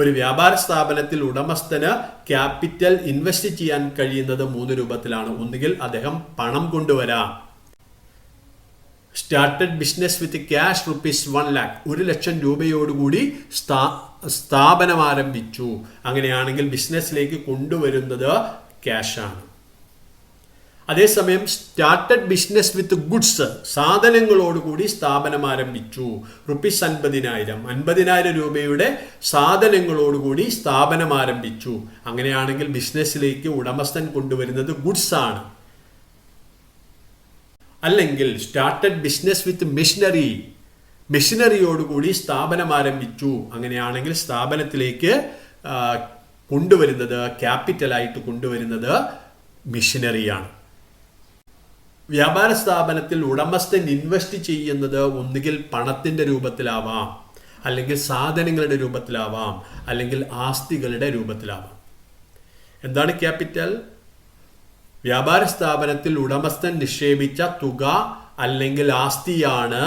ഒരു വ്യാപാര സ്ഥാപനത്തിൽ ഉടമസ്ഥന് ക്യാപിറ്റൽ ഇൻവെസ്റ്റ് ചെയ്യാൻ കഴിയുന്നത് 3 രൂപത്തിലാണ്. ഒന്നുകിൽ അദ്ദേഹം പണം കൊണ്ടുവരാം. Started business with cash ₹1 lakh, 1,00,000 രൂപയോടുകൂടി സ്ഥാപനം ആരംഭിച്ചു. അങ്ങനെയാണെങ്കിൽ ബിസിനസ്സിലേക്ക് കൊണ്ടുവരുന്നത് ക്യാഷാണ്. അതേസമയം സ്റ്റാർട്ടഡ് ബിസിനസ് വിത്ത് ഗുഡ്സ്, സാധനങ്ങളോടുകൂടി സ്ഥാപനം ആരംഭിച്ചു. ₹50,000, 50,000 രൂപയുടെ സാധനങ്ങളോടുകൂടി സ്ഥാപനം ആരംഭിച്ചു. അങ്ങനെയാണെങ്കിൽ ബിസിനസ്സിലേക്ക് ഉടമസ്ഥൻ കൊണ്ടുവരുന്നത് ഗുഡ്സ് ആണ്. അല്ലെങ്കിൽ സ്റ്റാർട്ടഡ് ബിസിനസ് വിത്ത് മെഷീനറി, മെഷീനറിയോടുകൂടി സ്ഥാപനം ആരംഭിച്ചു. അങ്ങനെയാണെങ്കിൽ സ്ഥാപനത്തിലേക്ക് കൊണ്ടുവരുന്നത്, ക്യാപിറ്റലായിട്ട് കൊണ്ടുവരുന്നത് മെഷീനറിയാണ്. വ്യാപാര സ്ഥാപനത്തിൽ ഉടമസ്ഥൻ ഇൻവെസ്റ്റ് ചെയ്യുന്നത് ഒന്നുകിൽ പണത്തിന്റെ രൂപത്തിലാവാം, അല്ലെങ്കിൽ സാധനങ്ങളുടെ രൂപത്തിലാവാം, അല്ലെങ്കിൽ ആസ്തികളുടെ രൂപത്തിലാവാം. എന്താണ് ക്യാപിറ്റൽ? വ്യാപാര സ്ഥാപനത്തിൽ ഉടമസ്ഥൻ നിക്ഷേപിച്ച തുക അല്ലെങ്കിൽ ആസ്തിയാണ്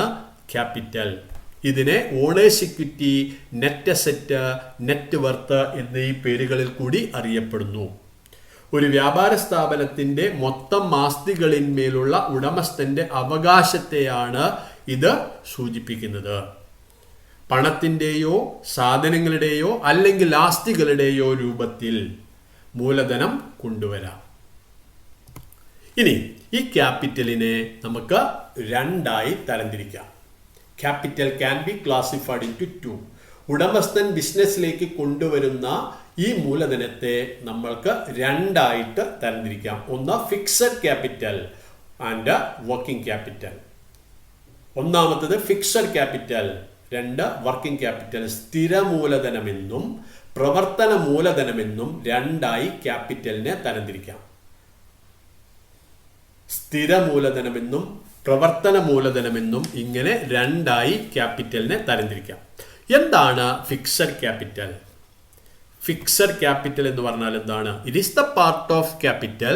ക്യാപിറ്റൽ. ഇതിനെ owner's equity, net asset, net worth എന്നീ പേരുകളിൽ കൂടി അറിയപ്പെടുന്നു. ഒരു വ്യാപാര സ്ഥാപനത്തിന്റെ മൊത്തം ആസ്തികളിന്മേലുള്ള ഉടമസ്ഥന്റെ അവകാശത്തെയാണ് ഇത് സൂചിപ്പിക്കുന്നത്. പണത്തിന്റെയോ സാധനങ്ങളുടെയോ അല്ലെങ്കിൽ ആസ്തികളുടെയോ രൂപത്തിൽ മൂലധനം കൊണ്ടുവരാം. ഇനി ഈ ക്യാപിറ്റലിനെ നമുക്ക് രണ്ടായി തരംതിരിക്കാം. Capital can be classified into two. ഉടമസ്ഥൻ ബിസിനസ്സിലേക്ക് കൊണ്ടുവരുന്ന ഈ മൂലധനത്തെ നമ്മൾക്ക് രണ്ടായിട്ട് തരംതിരിക്കാം. ഒന്ന് fixed capital and working capital. ഒന്നാമത്തത് ഫിക്സഡ് ക്യാപിറ്റൽ, രണ്ട് വർക്കിംഗ് ക്യാപിറ്റൽ. സ്ഥിര മൂലധനമെന്നും പ്രവർത്തന മൂലധനമെന്നും രണ്ടായി ക്യാപിറ്റലിനെ തരംതിരിക്കാം. സ്ഥിര മൂലധനമെന്നും പ്രവർത്തന മൂലധനമെന്നും ഇങ്ങനെ രണ്ടായി ക്യാപിറ്റലിനെ തരംതിരിക്കാം. എന്താണ് ഫിക്സഡ് ക്യാപിറ്റൽ? ഫിക്സഡ് ക്യാപിറ്റൽ എന്ന് പറഞ്ഞാൽ എന്താണ്? It is the part of capital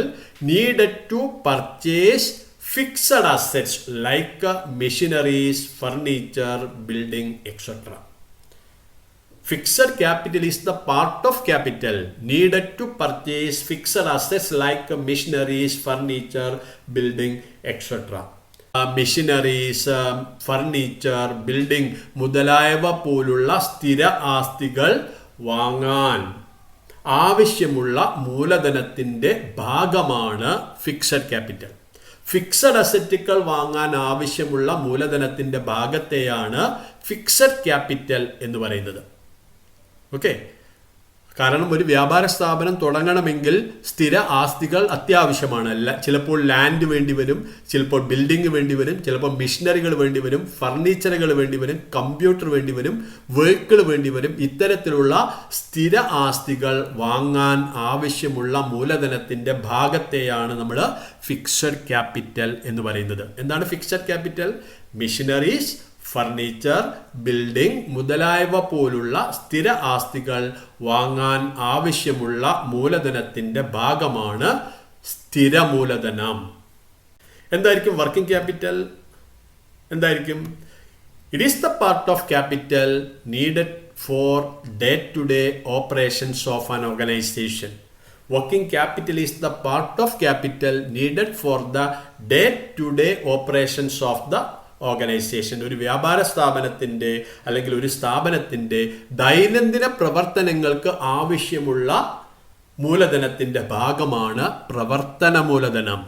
needed to purchase fixed assets like machineries, furniture, building etcetera. Fixed capital is the part of capital needed to purchase fixed assets like machineries, furniture, building, etc. Machineries, furniture, building മുതലായവ പോലുള്ള സ്ഥിര ആസ്തികൾ വാങ്ങാൻ ആവശ്യമുള്ള മൂലധനത്തിന്റെ ഭാഗമാണ് fixed capital. Fixed അസറ്റുകൾ വാങ്ങാൻ ആവശ്യമുള്ള മൂലധനത്തിന്റെ ഭാഗത്തെയാണ് fixed capital എന്ന് പറയുന്നത്. ഓക്കെ, കാരണം ഒരു വ്യാപാര സ്ഥാപനം തുടങ്ങണമെങ്കിൽ സ്ഥിര ആസ്തികൾ അത്യാവശ്യമാണ്. ചിലപ്പോൾ ലാൻഡ് വേണ്ടി വരും, ചിലപ്പോൾ ബിൽഡിംഗ് വേണ്ടി വരും, ചിലപ്പോൾ മെഷീനറികൾ വേണ്ടി വരും, ഫർണിച്ചറുകൾ വേണ്ടി വരും, കമ്പ്യൂട്ടർ വേണ്ടി വരും, വെഹിക്കിൾ വേണ്ടി വരും. ഇത്തരത്തിലുള്ള സ്ഥിര ആസ്തികൾ വാങ്ങാൻ ആവശ്യമുള്ള മൂലധനത്തിന്റെ ഭാഗത്തെയാണ് നമ്മൾ ഫിക്സഡ് ക്യാപിറ്റൽ എന്ന് പറയുന്നത്. എന്താണ് fixed capital? Machineries, furniture, building മുതലായവ പോലുള്ള സ്ഥിര ആസ്തികൾ വാങ്ങാൻ ആവശ്യമുള്ള മൂലധനത്തിന്റെ ഭാഗമാണ് സ്ഥിര മൂലധനം. എന്തായിരിക്കും വർക്കിംഗ് ക്യാപിറ്റൽ? എന്തായിരിക്കും? It is the part of capital needed for day to day operations of an organisation. Working capital is the part of capital needed for the day-to-day operations of the organisation. ഒരു വ്യാപാര സ്ഥാപനത്തിന്റെ അല്ലെങ്കിൽ ഒരു സ്ഥാപനത്തിന്റെ ദൈനംദിന പ്രവർത്തനങ്ങൾക്ക് ആവശ്യമുള്ള മൂലധനത്തിന്റെ ഭാഗമാണ് പ്രവർത്തന മൂലധനം.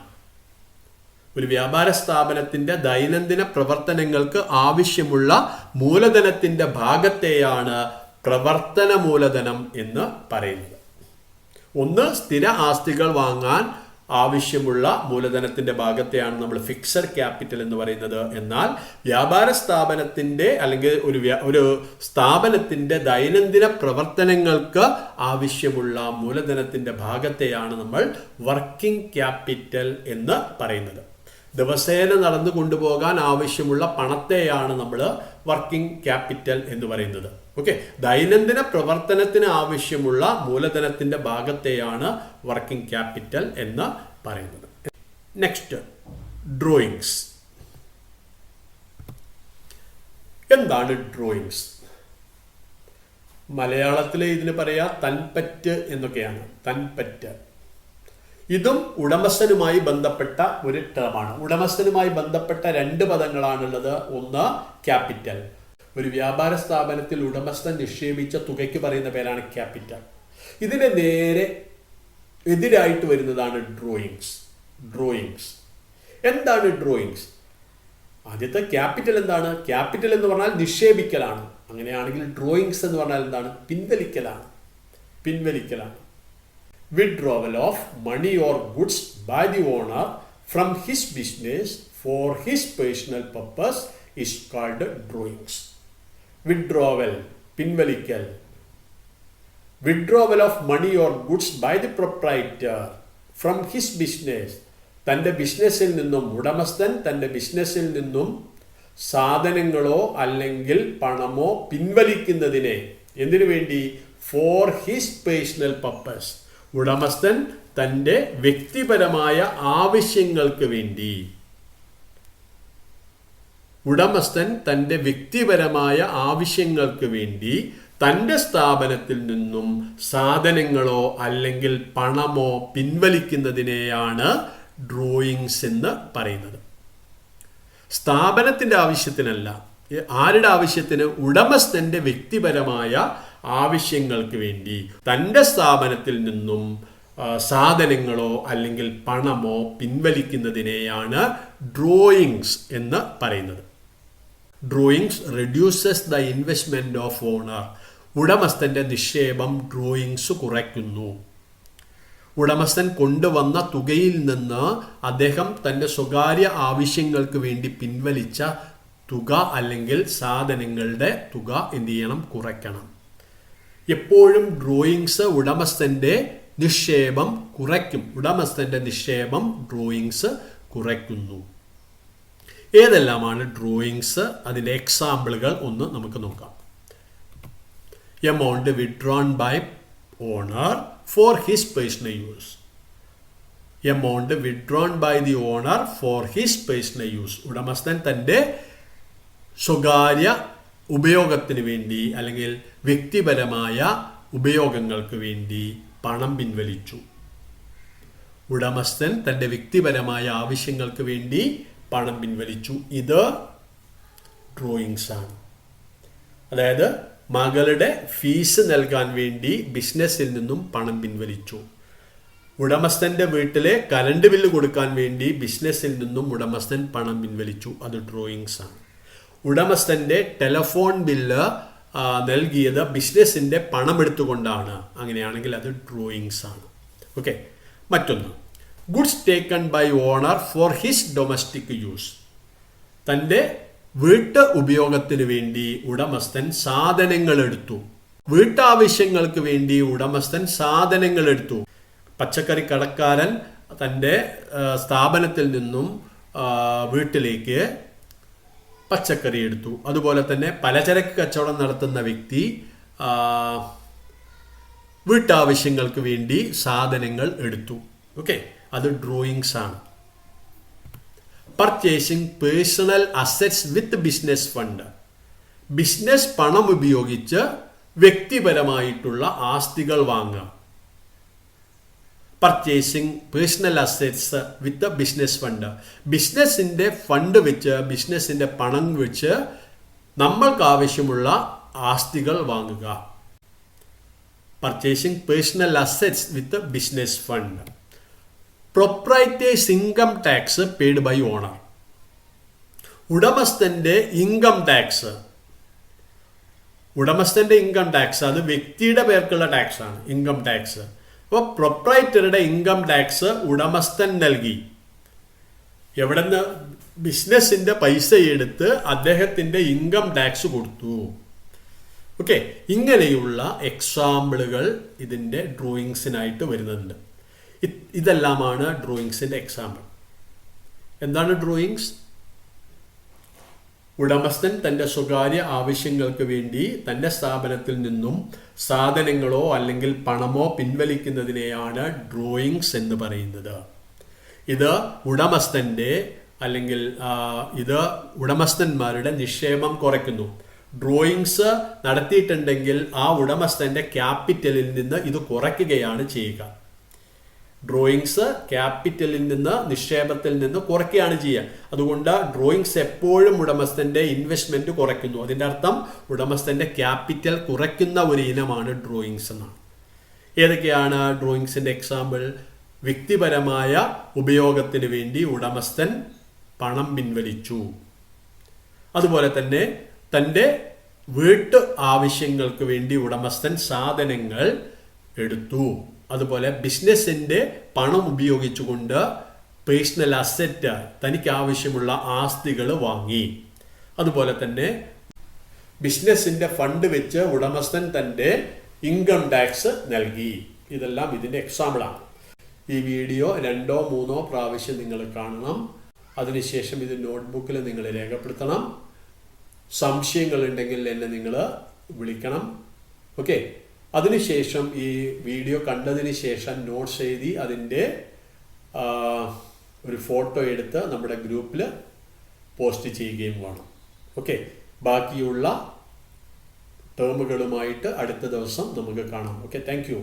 ഒരു വ്യാപാര സ്ഥാപനത്തിന്റെ ദൈനംദിന പ്രവർത്തനങ്ങൾക്ക് ആവശ്യമുള്ള മൂലധനത്തിന്റെ ഭാഗത്തെയാണ് പ്രവർത്തന മൂലധനം എന്ന് പറയുന്നത്. ഒന്ന് സ്ഥിര ആസ്തികൾ വാങ്ങാൻ ആവശ്യമുള്ള മൂലധനത്തിന്റെ ഭാഗത്തെയാണ് നമ്മൾ ഫിക്സഡ് ക്യാപിറ്റൽ എന്ന് പറയുന്നത്. എന്നാൽ വ്യാപാര സ്ഥാപനത്തിന്റെ അല്ലെങ്കിൽ ഒരു സ്ഥാപനത്തിന്റെ ദൈനംദിന പ്രവർത്തനങ്ങൾക്ക് ആവശ്യമുള്ള മൂലധനത്തിന്റെ ഭാഗത്തെയാണ് നമ്മൾ വർക്കിംഗ് ക്യാപിറ്റൽ എന്ന് പറയുന്നത്. ദിവസേന നടന്നു കൊണ്ടുപോകാൻ ആവശ്യമുള്ള പണത്തെയാണ് നമ്മൾ വർക്കിംഗ് ക്യാപിറ്റൽ എന്ന് പറയുന്നത്. ഓക്കെ, ദൈനംദിന പ്രവർത്തനത്തിന് ആവശ്യമുള്ള മൂലധനത്തിന്റെ ഭാഗത്തെയാണ് വർക്കിംഗ് ക്യാപിറ്റൽ എന്ന് പറയുന്നത്. Next, drawings. എന്താണ് ഡ്രോയിങ്സ്? മലയാളത്തിലെ ഇതിന് പറയാ തൻപറ്റ് എന്നൊക്കെയാണ്. തൻപറ്റ് ഇതും ഉടമസ്ഥനുമായി ബന്ധപ്പെട്ട ഒരു ടേമാണ്. ഉടമസ്ഥനുമായി ബന്ധപ്പെട്ട രണ്ട് പദങ്ങളാണുള്ളത്. ഒന്ന് ക്യാപിറ്റൽ. ഒരു വ്യാപാര സ്ഥാപനത്തിൽ ഉടമസ്ഥൻ നിക്ഷേപിച്ച തുകയ്ക്ക് പറയുന്ന പേരാണ് ക്യാപിറ്റൽ. ഇതിന് നേരെ എതിരായിട്ട് വരുന്നതാണ് ഡ്രോയിങ്സ്. ഡ്രോയിങ്സ് എന്താണ് ഡ്രോയിങ്സ്? ആദ്യത്തെ ക്യാപിറ്റൽ എന്താണ്? ക്യാപിറ്റൽ എന്ന് പറഞ്ഞാൽ നിക്ഷേപിക്കലാണ്. അങ്ങനെയാണെങ്കിൽ ഡ്രോയിങ്സ് എന്ന് പറഞ്ഞാൽ എന്താണ്? പിൻവലിക്കലാണ്. പിൻവലിക്കലാണ്. Withdrawal of money or goods by the owner from his business for his personal purpose is called drawings. Withdrawal, pinvalikal. Withdrawal of money or goods by the proprietor from his business. തൻ്റെ ബിസിനസ്സിൽ നിന്നും ഉടമസ്ഥൻ തൻ്റെ ബിസിനസ്സിൽ നിന്നും സാധനങ്ങളോ അല്ലെങ്കിൽ പണമോ പിൻവലിക്കുന്നതിനെ എന്തിനു വേണ്ടി? Four his personal purpose. ഉടമസ്ഥൻ തൻ്റെ വ്യക്തിപരമായ ആവശ്യങ്ങൾക്ക് വേണ്ടി തൻ്റെ സ്ഥാപനത്തിൽ നിന്നും സാധനങ്ങളോ അല്ലെങ്കിൽ പണമോ പിൻവലിക്കുന്നതിനെയാണ് ഡ്രോയിങ്സ് എന്ന് പറയുന്നത്. സ്ഥാപനത്തിൻ്റെ ആവശ്യത്തിനല്ല, ആരുടെ ആവശ്യത്തിന്? ഉടമസ്ഥന്റെ വ്യക്തിപരമായ ആവശ്യങ്ങൾക്ക് വേണ്ടി തൻ്റെ സ്ഥാപനത്തിൽ നിന്നും സാധനങ്ങളോ അല്ലെങ്കിൽ പണമോ പിൻവലിക്കുന്നതിനെയാണ് ഡ്രോയിങ്സ് എന്ന് പറയുന്നത്. Drawings reduces the investment of owner. ഉടമസ്ഥന്റെ നിക്ഷേപം ഡ്രോയിങ്സ് കുറയ്ക്കുന്നു. ഉടമസ്ഥൻ കൊണ്ടുവന്ന തുകയിൽ നിന്ന് അദ്ദേഹം തൻ്റെ സ്വകാര്യ ആവശ്യങ്ങൾക്ക് വേണ്ടി പിൻവലിച്ച തുക അല്ലെങ്കിൽ സാധനങ്ങളുടെ തുക എന്ത് ചെയ്യണം? കുറയ്ക്കണം. എപ്പോഴും ഡ്രോയിങ്സ് ഉടമസ്ഥന്റെ നിക്ഷേപം കുറയ്ക്കും. ഡ്രോയിങ്സ് കുറയ്ക്കുന്നു. ഏതെല്ലാമാണ് ഡ്രോയിങ്സ്? അതിൻ്റെ എക്സാമ്പിളുകൾ ഒന്ന് നമുക്ക് നോക്കാം. Amount withdrawn by owner for his personal use. Amount withdrawn by the owner for his personal use. ഉടമസ്ഥൻ തൻ്റെ സ്വകാര്യ ഉപയോഗത്തിന് വേണ്ടി അല്ലെങ്കിൽ വ്യക്തിപരമായ ഉപയോഗങ്ങൾക്ക് വേണ്ടി പണം പിൻവലിച്ചു. ഉടമസ്ഥൻ തൻ്റെ വ്യക്തിപരമായ ആവശ്യങ്ങൾക്ക് വേണ്ടി പണം പിൻവലിച്ചു. ഇത് ഡ്രോയിങ്സ് ആണ്. അതായത് മകളുടെ ഫീസ് നൽകാൻ വേണ്ടി ബിസിനസ്സിൽ നിന്നും പണം പിൻവലിച്ചു. ഉടമസ്ഥന്റെ വീട്ടിലെ കറണ്ട് ബില്ല് കൊടുക്കാൻ വേണ്ടി ബിസിനസ്സിൽ നിന്നും ഉടമസ്ഥൻ പണം പിൻവലിച്ചു. അത് ഡ്രോയിങ്സ് ആണ്. ഉടമസ്ഥന്റെ ടെലിഫോൺ ബില്ല് നൽകിയത് ബിസിനസ്സിന്റെ പണം എടുത്തുകൊണ്ടാണ്. അങ്ങനെയാണെങ്കിൽ അത് ഡ്രോയിങ്സ് ആണ്. ഓക്കെ. മറ്റൊന്ന്, goods taken by owner for his domestic use. തൻ്റെ വീട്ട് ഉപയോഗത്തിന് വേണ്ടി ഉടമസ്ഥൻ സാധനങ്ങൾ എടുത്തു. വീട്ടാവശ്യങ്ങൾക്ക് വേണ്ടി ഉടമസ്ഥൻ സാധനങ്ങൾ എടുത്തു. പച്ചക്കറി കടക്കാരൻ തൻ്റെ സ്ഥാപനത്തിൽ നിന്നും വീട്ടിലേക്ക് പച്ചക്കറി എടുത്തു. അതുപോലെ തന്നെ പലചരക്ക് കച്ചവടം നടത്തുന്ന വ്യക്തി വീട്ടാവശ്യങ്ങൾക്ക് വേണ്ടി സാധനങ്ങൾ എടുത്തു. ഓക്കെ, അത് ഡ്രോയിങ്സ് ആണ്. Purchasing personal assets with business fund. Business പണം ഉപയോഗിച്ച് വ്യക്തിപരമായിട്ടുള്ള ആസ്തികൾ വാങ്ങുക. Purchasing personal assets with business fund. ബിസിനസിന്റെ ഫണ്ട് വെച്ച്, ബിസിനസിന്റെ പണം വെച്ച് നമ്മൾക്ക് ആവശ്യമുള്ള ആസ്തികൾ വാങ്ങുക. Purchasing personal assets with business fund. Proprietor's income tax paid by owner. ഉടമസ്ഥന്റെ ഇൻകം ടാക്സ്. ഉടമസ്ഥന്റെ ഇൻകം ടാക്സ് അത് വ്യക്തിയുടെ പേർക്കുള്ള ടാക്സ് ആണ്, ഇൻകം ടാക്സ്. അപ്പോൾ പ്രൊപ്രൈറ്ററുടെ ഇൻകം ടാക്സ് ഉടമസ്ഥൻ നൽകി. എവിടെന്ന്? ബിസിനസിന്റെ പൈസ എടുത്ത് അദ്ദേഹത്തിന്റെ ഇൻകം ടാക്സ് കൊടുത്തു. ഓക്കെ, ഇങ്ങനെയുള്ള എക്സാമ്പിളുകൾ ഇതിൻ്റെ ഡ്രോയിങ്സിനായിട്ട് വരുന്നുണ്ട്. ഇതെല്ലാമാണ് ഡ്രോയിങ്സിന്റെ എക്സാമ്പിൾ. എന്താണ് ഡ്രോയിങ്സ്? ഉടമസ്ഥൻ തൻ്റെ സ്വകാര്യ ആവശ്യങ്ങൾക്ക് വേണ്ടി തൻ്റെ സ്ഥാപനത്തിൽ നിന്നും സാധനങ്ങളോ അല്ലെങ്കിൽ പണമോ പിൻവലിക്കുന്നതിനെയാണ് ഡ്രോയിങ്സ് എന്ന് പറയുന്നത്. ഇത് ഉടമസ്ഥന്റെ അല്ലെങ്കിൽ ഇത് ഉടമസ്ഥന്മാരുടെ നിക്ഷേപം കുറയ്ക്കുന്നു. ഡ്രോയിങ്സ് നടത്തിയിട്ടുണ്ടെങ്കിൽ ആ ഉടമസ്ഥന്റെ ക്യാപിറ്റലിൽ നിന്ന് ഇത് കുറയ്ക്കുകയാണ് ചെയ്യുക. ഡ്രോയിങ്സ് ക്യാപിറ്റലിൽ നിന്ന്, നിക്ഷേപത്തിൽ നിന്ന് കുറയ്ക്കുകയാണ് ചെയ്യുക. അതുകൊണ്ട് ഡ്രോയിങ്സ് എപ്പോഴും ഉടമസ്ഥന്റെ ഇൻവെസ്റ്റ്മെന്റ് കുറയ്ക്കുന്നു. അതിൻ്റെ അർത്ഥം ഉടമസ്ഥന്റെ ക്യാപിറ്റൽ കുറയ്ക്കുന്ന ഒരു ഇനമാണ് ഡ്രോയിങ്സ് എന്നാണ്. ഏതൊക്കെയാണ് ഡ്രോയിങ്സിന്റെ എക്സാമ്പിൾ? വ്യക്തിപരമായ ഉപയോഗത്തിന് വേണ്ടി ഉടമസ്ഥൻ പണം പിൻവലിച്ചു. അതുപോലെ തന്നെ തൻ്റെ വീട്ടു ആവശ്യങ്ങൾക്ക് വേണ്ടി ഉടമസ്ഥൻ സാധനങ്ങൾ എടുത്തു. അതുപോലെ ബിസിനസിന്റെ പണം ഉപയോഗിച്ചുകൊണ്ട് പേഴ്സണൽ അസറ്റ്, തനിക്ക് ആവശ്യമുള്ള ആസ്തികൾ വാങ്ങി. അതുപോലെ തന്നെ ബിസിനസിന്റെ ഫണ്ട് വെച്ച് ഉടമസ്ഥൻ തൻ്റെ ഇൻകം ടാക്സ് നൽകി. ഇതെല്ലാം ഇതിന്റെ എക്സാമ്പിളാണ്. ഈ വീഡിയോ 2 or 3 പ്രാവശ്യം നിങ്ങൾ കാണണം. അതിനുശേഷം ഇത് നോട്ട്ബുക്കിൽ നിങ്ങൾ രേഖപ്പെടുത്തണം. സംശയങ്ങൾ ഉണ്ടെങ്കിൽ എന്നെ നിങ്ങൾ വിളിക്കണം. ഓക്കെ, അതിനുശേഷം ഈ വീഡിയോ കണ്ടതിന് ശേഷം നോട്ട്സ് എഴുതി അതിൻ്റെ ഒരു ഫോട്ടോ എടുത്ത് നമ്മുടെ ഗ്രൂപ്പിൽ പോസ്റ്റ് ചെയ്യുകയും വേണം. ഓക്കെ, ബാക്കിയുള്ള ടേമുകളുമായിട്ട് അടുത്ത ദിവസം നമുക്ക് കാണാം. Okay, thank you.